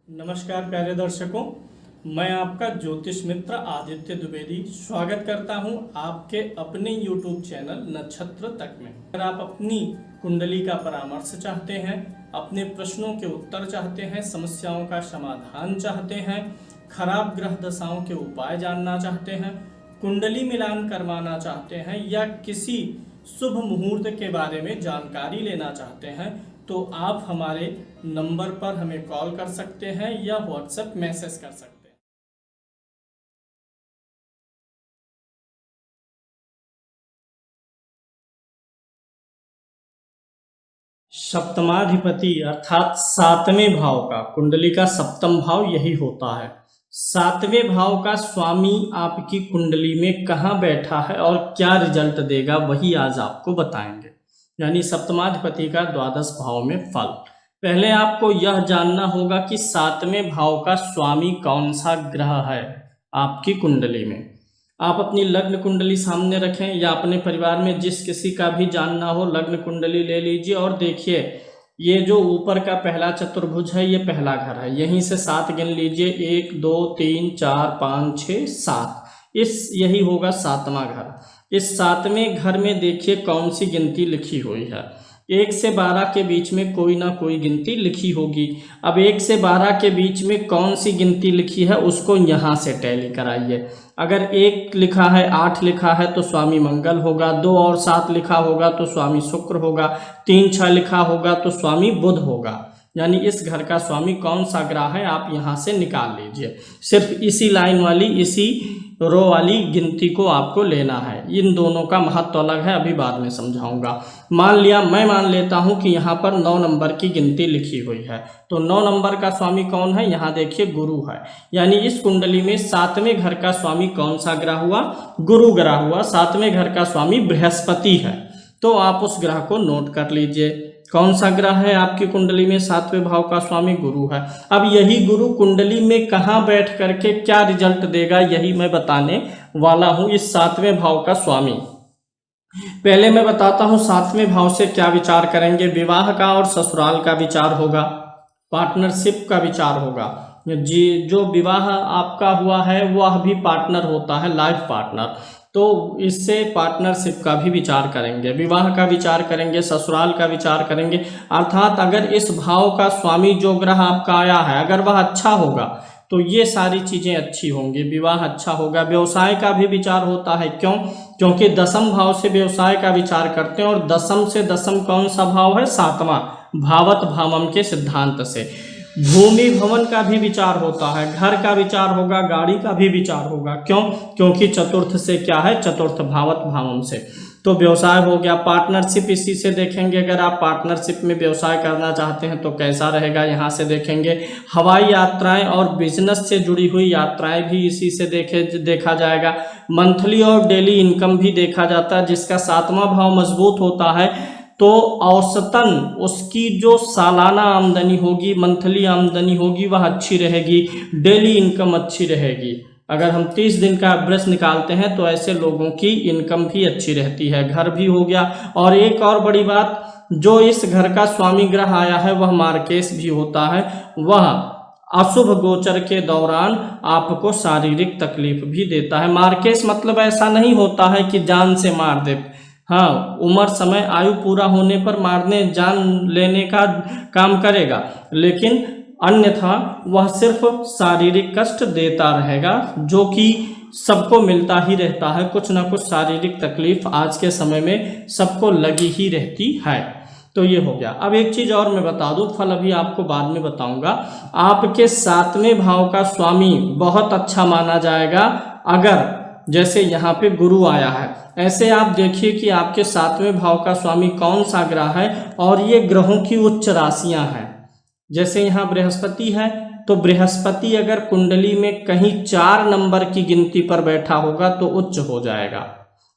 नमस्कार प्यारे दर्शकों, मैं आपका ज्योतिष मित्र आदित्य द्विवेदी स्वागत करता हूं आपके अपने YouTube चैनल नक्षत्र तक में। अगर आप अपनी कुंडली का परामर्श चाहते हैं, अपने प्रश्नों के उत्तर चाहते हैं, समस्याओं का समाधान चाहते हैं, खराब ग्रह दशाओं के उपाय जानना चाहते हैं, कुंडली मिलान करवाना चाहते हैं या किसी शुभ मुहूर्त के बारे में जानकारी लेना चाहते हैं तो आप हमारे नंबर पर हमें कॉल कर सकते हैं या व्हाट्सएप मैसेज कर सकते हैं। सप्तमाधिपति अर्थात सातवें भाव का, कुंडली का सप्तम भाव यही होता है। सातवें भाव का स्वामी आपकी कुंडली में कहाँ बैठा है और क्या रिजल्ट देगा वही आज आपको बताएंगे। यानी सप्तमाधिपति का द्वादश भाव में फल। पहले आपको यह जानना होगा कि सातवें भाव का स्वामी कौन सा ग्रह है आपकी कुंडली में। आप अपनी लग्न कुंडली सामने रखें या अपने परिवार में जिस किसी का भी जानना हो लग्न कुंडली ले लीजिए और देखिए, ये जो ऊपर का पहला चतुर्भुज है ये पहला घर है। यहीं से 7 गिन लीजिए, 1 2 3 4 5 6 7, यही होगा 7वां घर। इस 7वें घर में देखिए कौन सी गिनती लिखी हुई है। 1 से 12 के बीच में कोई ना कोई गिनती लिखी होगी। अब 1 से 12 के बीच में कौन सी गिनती लिखी है उसको यहाँ से टैली कराइए। अगर 1 लिखा है, 8 लिखा है तो स्वामी मंगल होगा, 2 और 7 लिखा होगा तो स्वामी शुक्र होगा, 3 6 लिखा होगा तो स्वामी बुध होगा। यानी इस घर का स्वामी कौन सा ग्रह है आप यहाँ से निकाल लीजिए। सिर्फ इसी लाइन वाली, इसी रो वाली गिनती को आपको लेना है। इन दोनों का महत्व अलग है, अभी बाद में समझाऊंगा। मैं मान लेता हूं कि यहाँ पर 9 नंबर की गिनती लिखी हुई है, तो 9 नंबर का स्वामी कौन है? यहाँ देखिए गुरु है। यानी इस कुंडली में 7वें घर का स्वामी कौन सा ग्रह हुआ? गुरु ग्रह हुआ। 7वें घर का स्वामी बृहस्पति है, तो आप उस ग्रह को नोट कर लीजिए। कौन सा ग्रह है आपकी कुंडली में? 7वें भाव का स्वामी गुरु है। अब यही गुरु कुंडली में कहाँ बैठ करके क्या रिजल्ट देगा यही मैं बताने वाला हूं। इस 7वें भाव का स्वामी, पहले मैं बताता हूं 7वें भाव से क्या विचार करेंगे। विवाह का और ससुराल का विचार होगा, पार्टनरशिप का विचार होगा। जी, जो विवाह आपका हुआ है वह भी पार्टनर होता है, लाइफ पार्टनर, तो इससे पार्टनरशिप का भी विचार करेंगे, विवाह का विचार करेंगे, ससुराल का विचार करेंगे। अर्थात अगर इस भाव का स्वामी जो ग्रह आपका आया है अगर वह अच्छा होगा तो ये सारी चीजें अच्छी होंगी, विवाह अच्छा होगा। व्यवसाय का भी विचार होता है, क्यों? क्योंकि दसम भाव से व्यवसाय का विचार करते हैं और दसम से दसम कौन सा भाव है? 7वां, भावत भावम के सिद्धांत से। भूमि भवन का भी विचार होता है, घर का विचार होगा, गाड़ी का भी विचार होगा। क्यों? क्योंकि चतुर्थ से क्या है? चतुर्थ भावत भावम से। तो व्यवसाय हो गया। पार्टनरशिप इसी से देखेंगे। अगर आप पार्टनरशिप में व्यवसाय करना चाहते हैं तो कैसा रहेगा, यहाँ से देखेंगे। हवाई यात्राएं और बिजनेस से जुड़ी हुई यात्राएं भी इसी से देखा जाएगा। मंथली और डेली इनकम भी देखा जाता है। जिसका 7वां भाव मजबूत होता है तो औसतन उसकी जो सालाना आमदनी होगी, मंथली आमदनी होगी, वह अच्छी रहेगी, डेली इनकम अच्छी रहेगी। अगर हम 30 दिन का एवरेज निकालते हैं तो ऐसे लोगों की इनकम भी अच्छी रहती है। घर भी हो गया। और एक और बड़ी बात, जो इस घर का स्वामी ग्रह आया है वह मार्केश भी होता है। वह अशुभ गोचर के दौरान आपको शारीरिक तकलीफ भी देता है। मार्केश मतलब ऐसा नहीं होता है कि जान से मार दे, हाँ, उम्र समय आयु पूरा होने पर मारने जान लेने का काम करेगा, लेकिन अन्यथा वह सिर्फ शारीरिक कष्ट देता रहेगा, जो कि सबको मिलता ही रहता है। कुछ ना कुछ शारीरिक तकलीफ आज के समय में सबको लगी ही रहती है। तो ये हो गया। अब एक चीज और मैं बता दूं, फल अभी आपको बाद में बताऊंगा। आपके 7वें भाव का स्वामी बहुत अच्छा माना जाएगा अगर जैसे यहाँ पे गुरु आया है। ऐसे आप देखिए कि आपके 7वें भाव का स्वामी कौन सा ग्रह है और ये ग्रहों की उच्च राशियां हैं। जैसे यहाँ बृहस्पति है तो बृहस्पति अगर कुंडली में कहीं 4 नंबर की गिनती पर बैठा होगा तो उच्च हो जाएगा।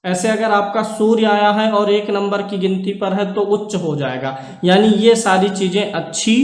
ऐसे अगर आपका सूर्य आया है और 1 नंबर की गिनती पर है तो उच्च हो जाएगा। यानी ये सारी चीजें अच्छी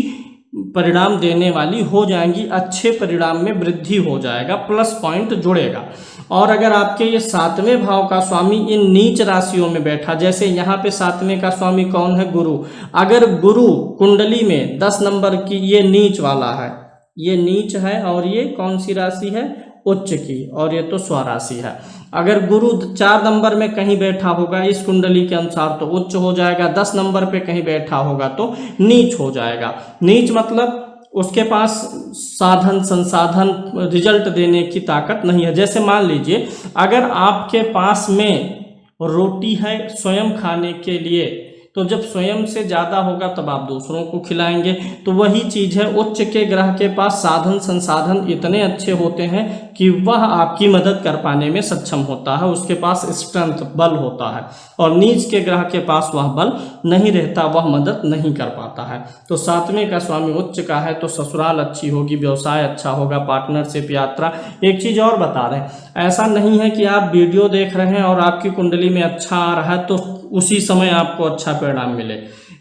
परिणाम देने वाली हो जाएंगी, अच्छे परिणाम में वृद्धि हो जाएगा, प्लस पॉइंट जुड़ेगा। और अगर आपके ये 7वें भाव का स्वामी इन नीच राशियों में बैठा, जैसे यहाँ पे 7वें का स्वामी कौन है? गुरु। अगर गुरु कुंडली में 10 नंबर की, ये नीच वाला है, ये नीच है और ये कौन सी राशि है, उच्च की, और ये तो स्वराशि है। अगर गुरु 4 नंबर में कहीं बैठा होगा इस कुंडली के अनुसार तो उच्च हो जाएगा, 10 नंबर पे कहीं बैठा होगा तो नीच हो जाएगा। नीच मतलब उसके पास साधन संसाधन रिजल्ट देने की ताकत नहीं है। जैसे मान लीजिए अगर आपके पास में रोटी है स्वयं खाने के लिए, तो जब स्वयं से ज़्यादा होगा तब आप दूसरों को खिलाएंगे। तो वही चीज़ है, उच्च के ग्रह के पास साधन संसाधन इतने अच्छे होते हैं कि वह आपकी मदद कर पाने में सक्षम होता है, उसके पास स्ट्रेंथ बल होता है। और नीच के ग्रह के पास वह बल नहीं रहता, वह मदद नहीं कर पाता है। तो 7वें का स्वामी उच्च का है तो ससुराल अच्छी होगी, व्यवसाय अच्छा होगा, पार्टनरशिप, यात्रा। एक चीज़ और बता रहे हैं, ऐसा नहीं है कि आप वीडियो देख रहे हैं और आपकी कुंडली में अच्छा आ रहा है तो उसी समय आपको अच्छा परिणाम मिले।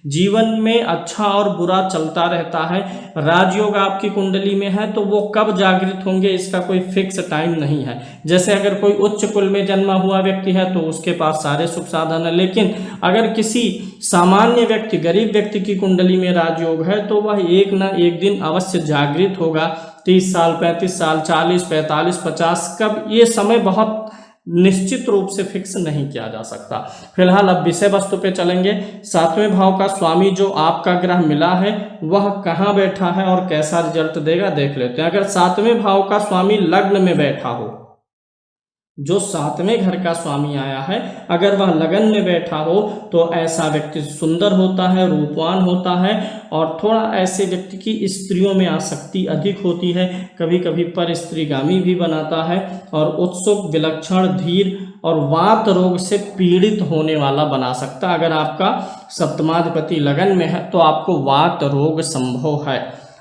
जीवन में अच्छा और बुरा चलता रहता है। राजयोग आपकी कुंडली में है तो वो कब जागृत होंगे इसका कोई फिक्स टाइम नहीं है। जैसे अगर कोई उच्च कुल में जन्मा हुआ व्यक्ति है तो उसके पास सारे सुख साधन है, लेकिन अगर किसी सामान्य व्यक्ति, गरीब व्यक्ति की कुंडली में राजयोग है तो वह एक ना एक दिन अवश्य जागृत होगा। 30 साल, 35 साल, 40, 45, 50, कब, ये समय बहुत निश्चित रूप से फिक्स नहीं किया जा सकता। फिलहाल अब विषय वस्तु पे चलेंगे। 7वें भाव का स्वामी जो आपका ग्रह मिला है वह कहाँ बैठा है और कैसा रिजल्ट देगा देख लेते हैं। अगर 7वें भाव का स्वामी लग्न में बैठा हो, जो 7वें घर का स्वामी आया है अगर वह लगन में बैठा हो तो ऐसा व्यक्ति सुंदर होता है, रूपवान होता है, और थोड़ा ऐसे व्यक्ति की स्त्रियों में आसक्ति अधिक होती है, कभी कभी पर स्त्रीगामी भी बनाता है, और उत्सुक, विलक्षण, धीर और वात रोग से पीड़ित होने वाला बना सकता है। अगर आपका सप्तमाधिपति लगन में है तो आपको वात रोग संभव है।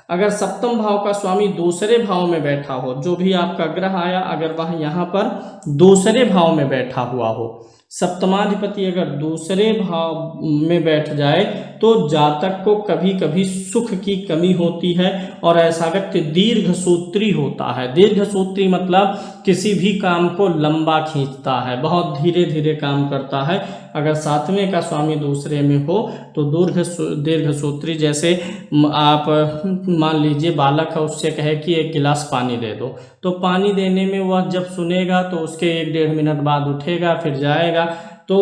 अगर 7वें भाव का स्वामी दूसरे भाव में बैठा हो, जो भी आपका ग्रह आया अगर वह यहाँ पर दूसरे भाव में बैठा हुआ हो, सप्तमाधिपति अगर दूसरे भाव में बैठ जाए तो जातक को कभी कभी सुख की कमी होती है और ऐसा व्यक्ति दीर्घसूत्री होता है। दीर्घसूत्री मतलब किसी भी काम को लंबा खींचता है, बहुत धीरे धीरे काम करता है। अगर 7वें का स्वामी दूसरे में हो तो दीर्घसूत्री, जैसे आप मान लीजिए बालक है, उससे कहे कि 1 गिलास पानी दे दो, तो पानी देने में वह जब सुनेगा तो उसके 1-1.5 मिनट बाद उठेगा, फिर जाएगा। तो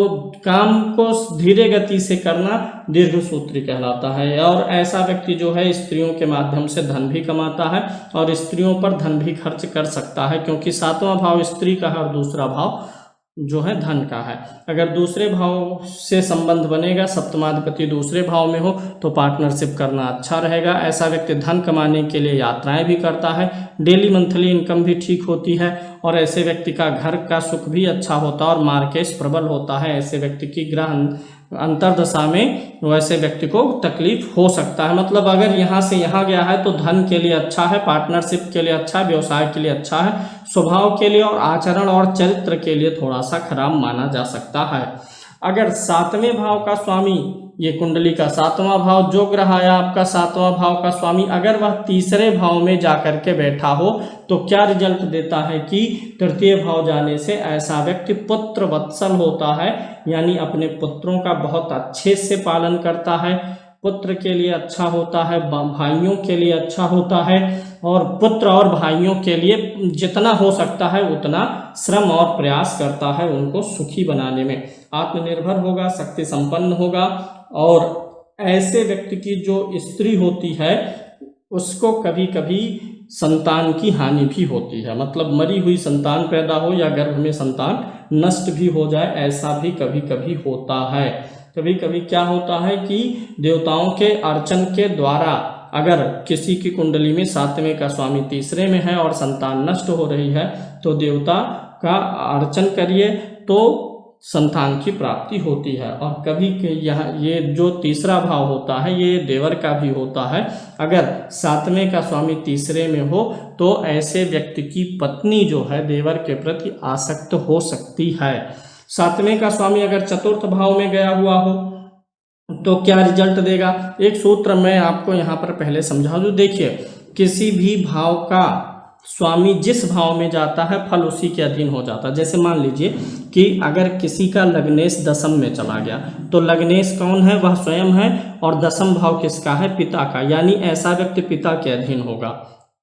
काम को धीरे गति से करना दीर्घसूत्री कहलाता है। और ऐसा व्यक्ति जो है स्त्रियों के माध्यम से धन भी कमाता है और स्त्रियों पर धन भी खर्च कर सकता है, क्योंकि 7वां भाव स्त्री का है और दूसरा भाव जो है धन का है। अगर दूसरे भाव से संबंध बनेगा, सप्तमाधिपति दूसरे भाव में हो तो पार्टनरशिप करना अच्छा रहेगा। ऐसा व्यक्ति धन कमाने के लिए यात्राएं भी करता है, डेली मंथली इनकम भी ठीक होती है, और ऐसे व्यक्ति का घर का सुख भी अच्छा होता है और मार्केश प्रबल होता है। ऐसे व्यक्ति की ग्रह अंतर्दशा में वैसे व्यक्ति को तकलीफ हो सकता है। मतलब अगर यहाँ से यहाँ गया है तो धन के लिए अच्छा है, पार्टनरशिप के लिए अच्छा है, व्यवसाय के लिए अच्छा है, स्वभाव के लिए और आचरण और चरित्र के लिए थोड़ा सा खराब माना जा सकता है। अगर 7वें भाव का स्वामी, ये कुंडली का 7वां भाव जो ग्रह आया आपका 7वां भाव का स्वामी, अगर वह तीसरे भाव में जाकर के बैठा हो तो क्या रिजल्ट देता है कि तृतीय भाव जाने से ऐसा व्यक्ति पुत्र वत्सल होता है, यानी अपने पुत्रों का बहुत अच्छे से पालन करता है, पुत्र के लिए अच्छा होता है, भाइयों के लिए अच्छा होता है, और पुत्र और भाइयों के लिए जितना हो सकता है उतना श्रम और प्रयास करता है उनको सुखी बनाने में। आत्मनिर्भर होगा, शक्ति संपन्न होगा, और ऐसे व्यक्ति की जो स्त्री होती है उसको कभी कभी संतान की हानि भी होती है, मतलब मरी हुई संतान पैदा हो या गर्भ में संतान नष्ट भी हो जाए, ऐसा भी कभी कभी होता है। कभी कभी क्या होता है कि देवताओं के अर्चन के द्वारा अगर किसी की कुंडली में 7वें का स्वामी तीसरे में है और संतान नष्ट हो रही है तो देवता का अर्चन करिए तो संतान की प्राप्ति होती है। और कभी यहाँ ये जो तीसरा भाव होता है ये देवर का भी होता है। अगर 7वें का स्वामी तीसरे में हो तो ऐसे व्यक्ति की पत्नी जो है देवर के प्रति आसक्त हो सकती है। 7वें का स्वामी अगर चतुर्थ भाव में गया हुआ हो तो क्या रिजल्ट देगा, एक सूत्र मैं आपको यहाँ पर पहले समझा दूँ। देखिए, किसी भी भाव का स्वामी जिस भाव में जाता है फल उसी के अधीन हो जाता है। जैसे मान लीजिए कि अगर किसी का लग्नेश दशम में चला गया तो लग्नेश कौन है, वह स्वयं है, और दशम भाव किसका है, पिता का, यानी ऐसा व्यक्ति पिता के अधीन होगा।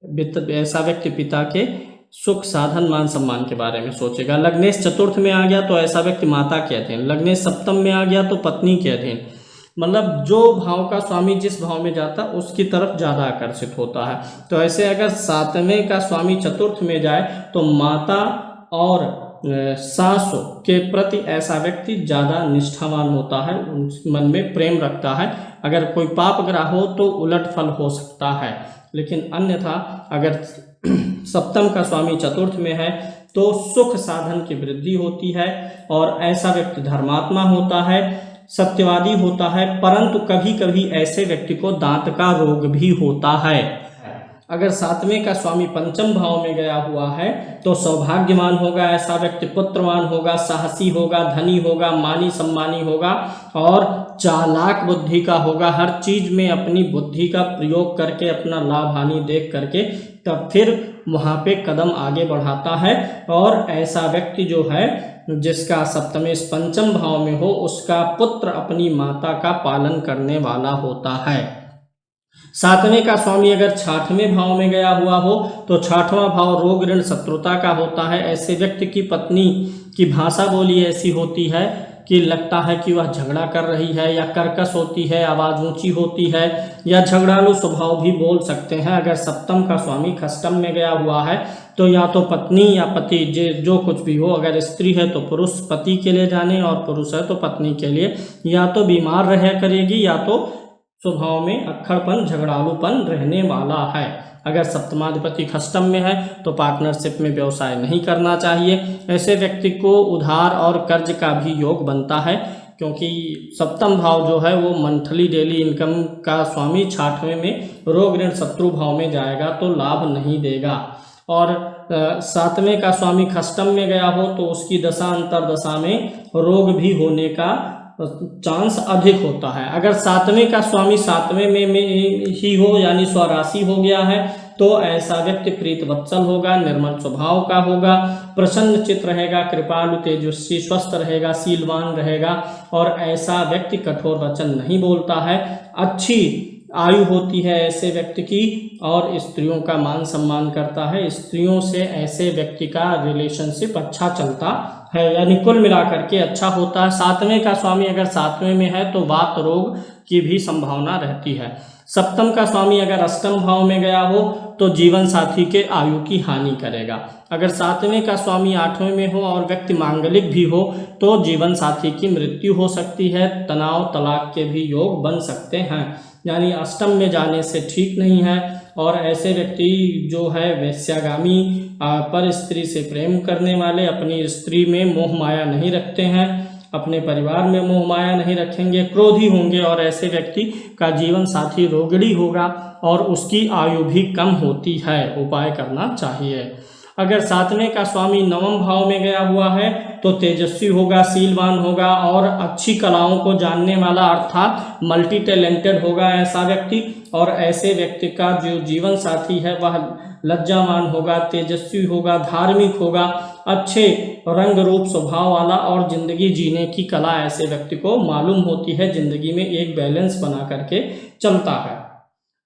ऐसा व्यक्ति पिता के सुख साधन मान सम्मान के बारे में सोचेगा। लग्नेश चतुर्थ में आ गया तो ऐसा व्यक्ति माता के अधीन, लग्नेश सप्तम में आ गया तो पत्नी के अधीन, मतलब जो भाव का स्वामी जिस भाव में जाता उसकी तरफ ज़्यादा आकर्षित होता है। तो ऐसे अगर सातवें का स्वामी चतुर्थ में जाए तो माता और सास के प्रति ऐसा व्यक्ति ज़्यादा निष्ठावान होता है, मन में प्रेम रखता है। अगर कोई पाप ग्रह हो तो उलट फल हो सकता है, लेकिन अन्यथा अगर सप्तम का स्वामी चतुर्थ में है तो सुख साधन की वृद्धि होती है और ऐसा व्यक्ति धर्मात्मा होता है, सत्यवादी होता है, परंतु कभी कभी ऐसे व्यक्ति को दांत का रोग भी होता है। अगर सातवें का स्वामी पंचम भाव में गया हुआ है तो सौभाग्यवान होगा ऐसा व्यक्ति, पुत्रवान होगा, साहसी होगा, धनी होगा, मानी सम्मानी होगा और चालाक बुद्धि का होगा। हर चीज में अपनी बुद्धि का प्रयोग करके अपना लाभ हानि देख करके तब फिर वहां पे कदम आगे बढ़ाता है। और ऐसा व्यक्ति जो है जिसका सप्तमेश पंचम भाव में हो उसका पुत्र अपनी माता का पालन करने वाला होता है। सातवें का स्वामी अगर छठवें भाव में गया हुआ हो तो छठवां भाव रोग ऋण शत्रुता का होता है। ऐसे व्यक्ति की पत्नी की भाषा बोली ऐसी होती है कि लगता है कि वह झगड़ा कर रही है, या कर्कश होती है, आवाज़ ऊंची होती है, या झगड़ालू स्वभाव भी बोल सकते हैं। अगर सप्तम का स्वामी खष्टम में गया हुआ है तो या तो पत्नी या पति जो कुछ भी हो, अगर स्त्री है तो पुरुष पति के लिए जाने और पुरुष है तो पत्नी के लिए, या तो बीमार रह करेगी या तो स्वभाव में अक्खड़पन झगड़ालूपन रहने वाला है। अगर सप्तमाधिपति खष्टम में है तो पार्टनरशिप में व्यवसाय नहीं करना चाहिए। ऐसे व्यक्ति को उधार और कर्ज का भी योग बनता है, क्योंकि सप्तम भाव जो है वो मंथली डेली इनकम का स्वामी छठवें में रोग ऋण शत्रु भाव में जाएगा तो लाभ नहीं देगा। और सातवें का स्वामी खष्टम में गया हो तो उसकी दशा अंतरदशा में रोग भी होने का चांस अधिक होता है। अगर सातवें का स्वामी सातवें में ही हो यानी स्वराशि हो गया है तो ऐसा व्यक्ति प्रीत वत्सल होगा, निर्मल स्वभाव का होगा, प्रसन्न चित्त रहेगा, कृपालु तेजस्वी स्वस्थ रहेगा, शीलवान रहेगा और ऐसा व्यक्ति कठोर वचन नहीं बोलता है। अच्छी आयु होती है ऐसे व्यक्ति की और स्त्रियों का मान सम्मान करता है। स्त्रियों से ऐसे व्यक्ति का रिलेशनशिप अच्छा चलता है, यानी कुल मिलाकर के अच्छा होता है। सातवें का स्वामी अगर सातवें में है तो वात रोग की भी संभावना रहती है। सप्तम का स्वामी अगर अष्टम भाव में गया हो तो जीवन साथी के आयु की हानि करेगा। अगर सातवें का स्वामी आठवें में हो और व्यक्ति मांगलिक भी हो तो जीवन साथी की मृत्यु हो सकती है, तनाव तलाक के भी योग बन सकते हैं, यानी अष्टम में जाने से ठीक नहीं है। और ऐसे व्यक्ति जो है वेश्यागामी पर स्त्री से प्रेम करने वाले अपनी स्त्री में मोह माया नहीं रखते हैं, अपने परिवार में मोह माया नहीं रखेंगे, क्रोधी होंगे और ऐसे व्यक्ति का जीवन साथी रोगड़ी होगा और उसकी आयु भी कम होती है, उपाय करना चाहिए। अगर सातवें का स्वामी नवम भाव में गया हुआ है तो तेजस्वी होगा, शीलवान होगा और अच्छी कलाओं को जानने वाला अर्थात मल्टी टैलेंटेड होगा ऐसा व्यक्ति। और ऐसे व्यक्ति का जो जीवन साथी है वह लज्जावान होगा, तेजस्वी होगा, धार्मिक होगा, अच्छे रंग रूप स्वभाव वाला और जिंदगी जीने की कला ऐसे व्यक्ति को मालूम होती है, जिंदगी में एक बैलेंस बना करके चलता है।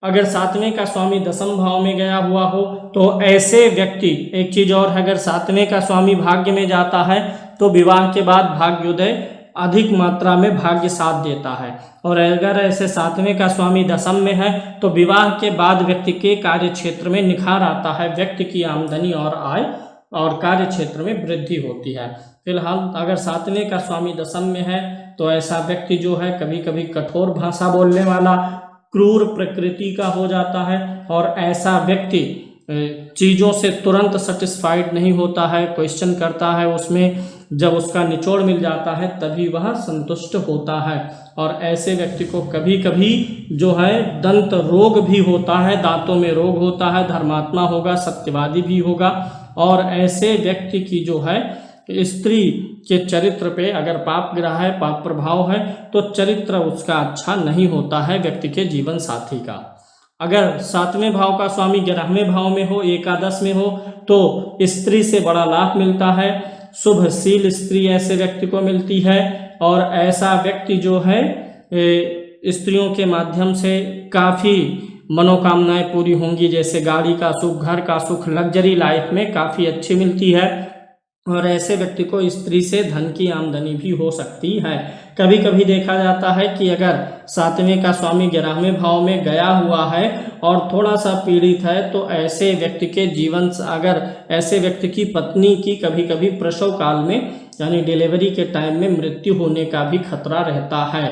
अगर सातवें का स्वामी दसम भाव में गया हुआ हो तो ऐसे व्यक्ति, एक चीज और है, अगर सातवें का स्वामी भाग्य में जाता है तो विवाह के बाद भाग्योदय अधिक मात्रा में भाग्य साथ देता है। और अगर ऐसे सातवें का स्वामी दसम में है तो विवाह के बाद व्यक्ति के कार्य क्षेत्र में निखार आता है, व्यक्ति की आमदनी और आय और कार्य क्षेत्र में वृद्धि होती है। फिलहाल अगर सातवें का स्वामी दसम में है तो ऐसा व्यक्ति जो है कभी कभी कठोर भाषा बोलने वाला, क्रूर प्रकृति का हो जाता है और ऐसा व्यक्ति चीज़ों से तुरंत सेटिस्फाइड नहीं होता है, क्वेश्चन करता है, उसमें जब उसका निचोड़ मिल जाता है तभी वह संतुष्ट होता है। और ऐसे व्यक्ति को कभी कभी जो है दंत रोग भी होता है, दांतों में रोग होता है, धर्मात्मा होगा, सत्यवादी भी होगा। और ऐसे व्यक्ति की जो है स्त्री के चरित्र पे अगर पाप ग्रह है, पाप प्रभाव है तो चरित्र उसका अच्छा नहीं होता है व्यक्ति के जीवन साथी का। अगर सातवें भाव का स्वामी 11वें भाव में हो, एकादश में हो तो स्त्री से बड़ा लाभ मिलता है, शुभशील स्त्री ऐसे व्यक्ति को मिलती है और ऐसा व्यक्ति जो है स्त्रियों के माध्यम से काफ़ी मनोकामनाएं पूरी होंगी, जैसे गाड़ी का सुख, घर का सुख, लग्जरी लाइफ में काफ़ी अच्छी मिलती है। और ऐसे व्यक्ति को स्त्री से धन की आमदनी भी हो सकती है। कभी कभी देखा जाता है कि अगर 7वें का स्वामी 11वें भाव में गया हुआ है और थोड़ा सा पीड़ित है, तो ऐसे व्यक्ति के जीवन, अगर ऐसे व्यक्ति की पत्नी की कभी कभी प्रसव काल में यानी डिलीवरी के टाइम में मृत्यु होने का भी खतरा रहता है।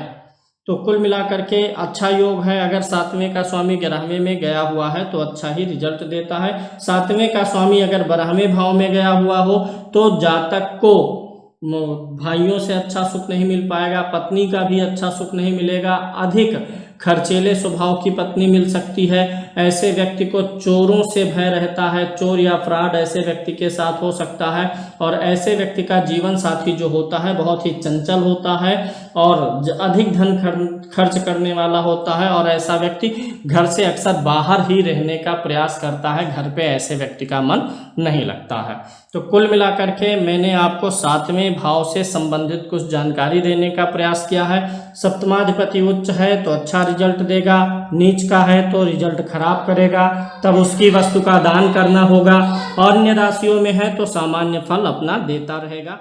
तो कुल मिलाकर के अच्छा योग है। अगर 7वें का स्वामी 11वें में गया हुआ है तो अच्छा ही रिजल्ट देता है। 7वें का स्वामी अगर 12वें भाव में गया हुआ हो तो जातक को भाइयों से अच्छा सुख नहीं मिल पाएगा, पत्नी का भी अच्छा सुख नहीं मिलेगा, अधिक खर्चीले स्वभाव की पत्नी मिल सकती है। ऐसे व्यक्ति को चोरों से भय रहता है, चोर या फ्रॉड ऐसे व्यक्ति के साथ हो सकता है। और ऐसे व्यक्ति का जीवन साथी जो होता है बहुत ही चंचल होता है और अधिक धन खर्च करने वाला होता है, और ऐसा व्यक्ति घर से अक्सर बाहर ही रहने का प्रयास करता है, घर पे ऐसे व्यक्ति का मन नहीं लगता है। तो कुल मिलाकर के मैंने आपको 7वें भाव से संबंधित कुछ जानकारी देने का प्रयास किया है। सप्तमाधिपति उच्च है तो अच्छा रिजल्ट देगा, नीच का है तो रिजल्ट खराब करेगा, तब उसकी वस्तु का दान करना होगा, और अन्य राशियों में है तो सामान्य फल अपना देता रहेगा।